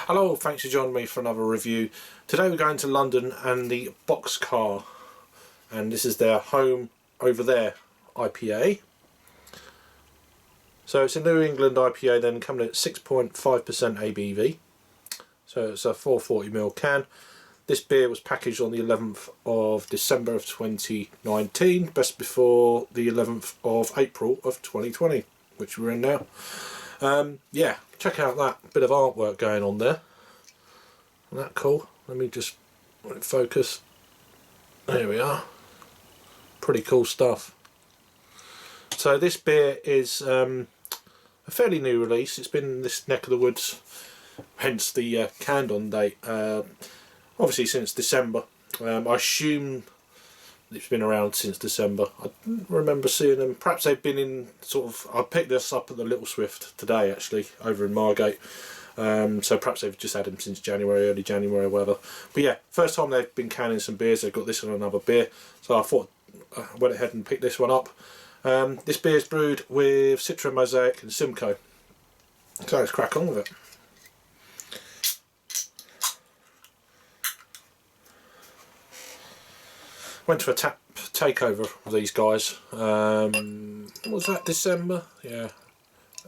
Hello, thanks for joining me for another review. Today we're going to London and the Boxcar, and this is their Home Over There IPA. So it's a New England IPA then, coming at 6.5% ABV. So it's a 440ml can. This beer was packaged on the 11th of December of 2019, best before the 11th of April of 2020, which we're in now. Yeah, check out that bit of artwork going on there. Isn't that cool? Let me just let it focus. There we are. Pretty cool stuff. So this beer is a fairly new release. It's been in this neck of the woods, hence the canned on date. Obviously since December. I assume it's been around since December. I didn't remember seeing them. Perhaps they've been in sort of... I picked this up at the Little Swift today actually, over in Margate. So perhaps they've just had them since January, early January or whatever. But yeah, first time they've been canning some beers. They've got this and another beer. So I thought I went ahead and picked this one up. This beer is brewed with Citra, Mosaic and Simcoe. So let's crack on with it. Went to a tap takeover with these guys. What was that, December? Yeah,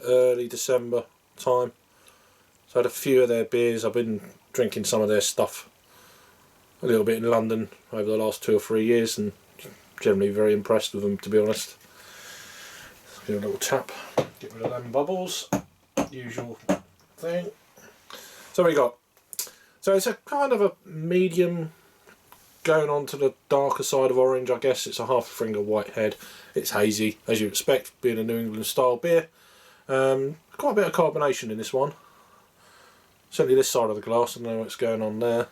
early December time. So I had a few of their beers. I've been drinking some of their stuff a little bit in London over the last 2 or 3 years, and generally very impressed with them, to be honest. Let's give it a little tap, get rid of them bubbles, usual thing. So what we got? So it's a kind of a medium, going on to the darker side of orange, I guess. It's a half a finger white head. It's hazy, as you expect, being a New England style beer. Quite a bit of carbonation in this one. Certainly this side of the glass, I don't know what's going on there.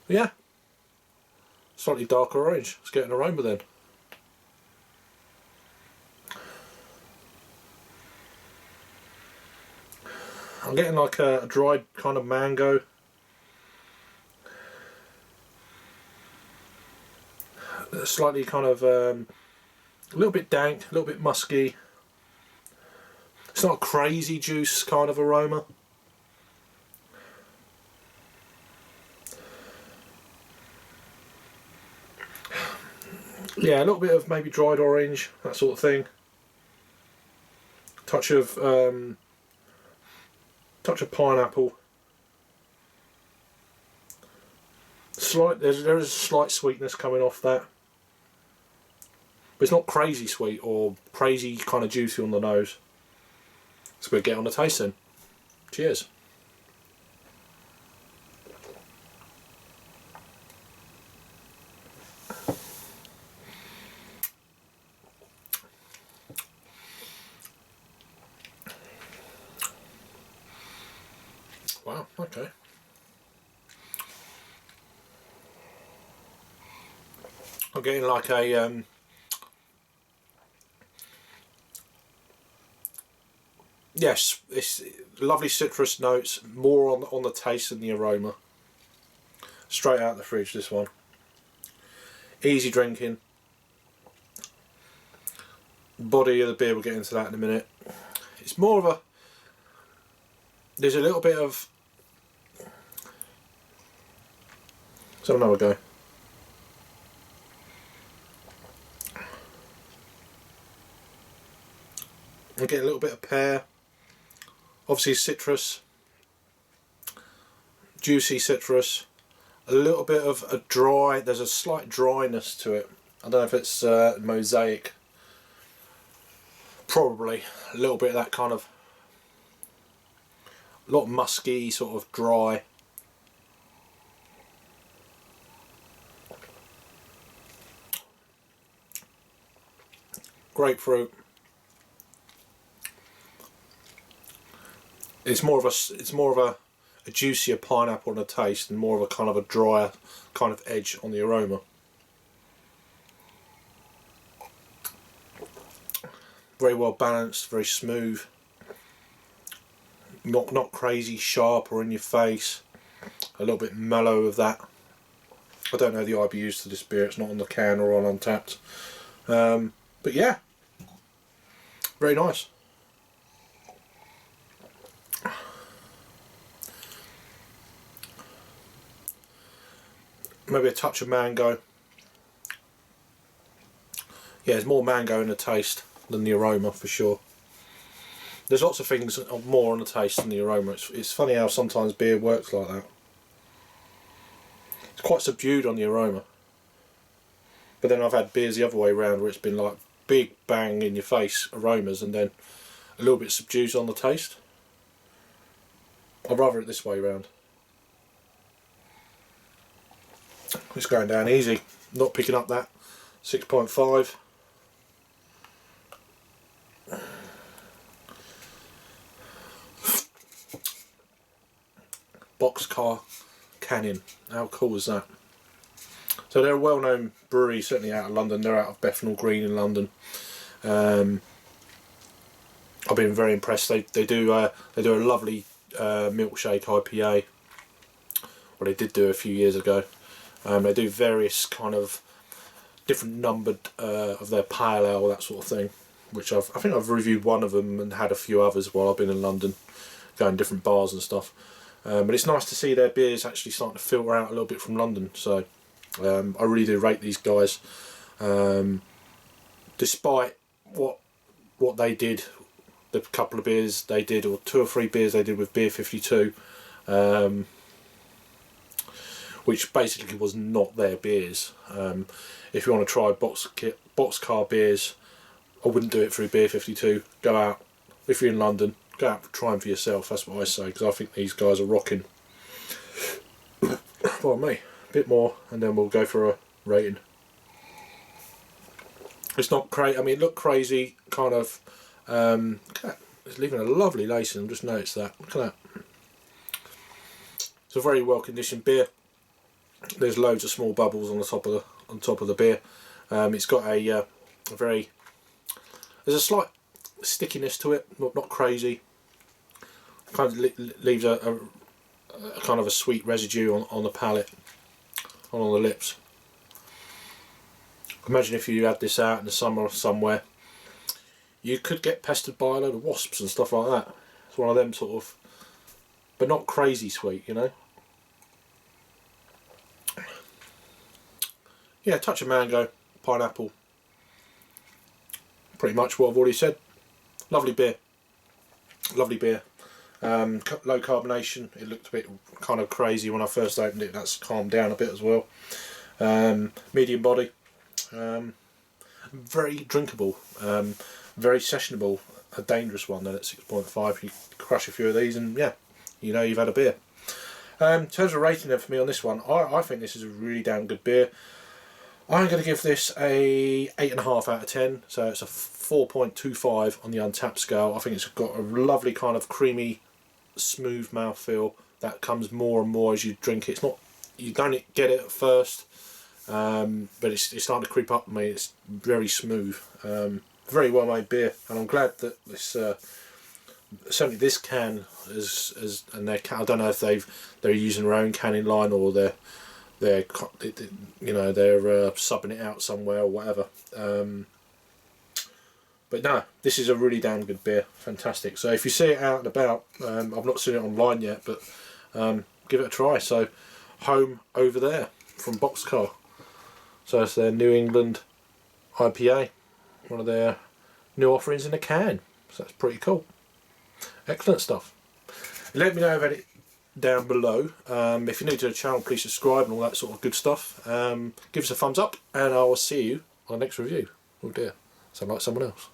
But yeah, slightly darker orange. Let's get an aroma then. I'm getting like a dried kind of mango. Slightly kind of a little bit dank, a little bit musky. It's not a crazy juice kind of aroma. Yeah, a little bit of maybe dried orange, that sort of thing. Touch of pineapple. There is a slight sweetness coming off that. But it's not crazy sweet or crazy kind of juicy on the nose. So we'll get on the taste then. Cheers. Wow, okay. I'm getting like a yes, it's lovely citrus notes, more on the taste than the aroma. Straight out the fridge, this one. Easy drinking. Body of the beer, we'll get into that in a minute. It's more of a... There's a little bit of... Let's have another go. I get a little bit of pear. Obviously citrus, juicy citrus, a little bit of a dry, there's a slight dryness to it. I don't know if it's Mosaic, probably a little bit of that kind of, a lot musky, sort of dry. Grapefruit. It's more of a juicier pineapple on the taste, and more of a kind of a drier kind of edge on the aroma. Very well balanced, very smooth. Not crazy sharp or in your face. A little bit mellow of that. I don't know the IBUs to this beer. It's not on the can or on Untapped. But yeah, very nice. maybe a touch of mango. Yeah, there's more mango in the taste than the aroma for sure. There's lots of things more on the taste than the aroma. It's funny how sometimes beer works like that. It's quite subdued on the aroma. But then I've had beers the other way around where it's been like big bang in your face aromas and then a little bit subdued on the taste. I'd rather it this way around. It's going down easy, not picking up that 6.5. Boxcar Canyon, how cool is that? So they're a well-known brewery, certainly out of London. They're out of Bethnal Green in London. I've been very impressed. They do a lovely milkshake IPA. Well, they did do a few years ago. They do various kind of different numbered of their pale ale, that sort of thing. Which I think I've reviewed one of them and had a few others while I've been in London, going to different bars and stuff. But it's nice to see their beers actually starting to filter out a little bit from London. So I really do rate these guys. Despite what they did, the couple of beers they did, or 2 or 3 beers they did with Beer 52, which basically was not their beers. If you want to try boxcar beers, I wouldn't do it through Beer 52. Go out, if you're in London, go out and try them for yourself. That's what I say, because I think these guys are rocking. Pardon me, a bit more and then we'll go for a rating. It's not crazy. I mean, it looked crazy, kind of. It's leaving a lovely lacing. I've just noticed that. Look at that. It's a very well conditioned beer. There's loads of small bubbles on the top of the beer. It's got a very. There's a slight stickiness to it. Not crazy. Kind of leaves a kind of a sweet residue on the palate, on the lips. Imagine if you had this out in the summer or somewhere, you could get pestered by a load of wasps and stuff like that. It's one of them sort of, but not crazy sweet, you know. Yeah, a touch of mango, pineapple. Pretty much what I've already said. Lovely beer. Lovely beer. Low carbonation. It looked a bit kind of crazy when I first opened it. That's calmed down a bit as well. Medium body. Very drinkable. Very sessionable. A dangerous one then at 6.5. You crush a few of these and yeah, you know you've had a beer. In terms of rating then for me on this one, I think this is a really damn good beer. I'm going to give this a 8.5 out of 10, so it's a 4.25 on the Untapped scale. I think it's got a lovely kind of creamy, smooth mouthfeel that comes more and more as you drink it. It's not, you don't get it at first, but it's starting to creep up on me. It's very smooth, very well made beer, and I'm glad that this certainly this can is and their can. I don't know if they're using their own canning line or they're subbing it out somewhere or whatever. But no, this is a really damn good beer. Fantastic. So if you see it out and about, I've not seen it online yet, but give it a try. So Home Over There from Boxcar. So it's their New England IPA, one of their new offerings in a can. So that's pretty cool. Excellent stuff. Let me know about it down below. If you're new to the channel, please subscribe and all that sort of good stuff. Give us a thumbs up and I will see you on the next review. Oh dear, sound like someone else.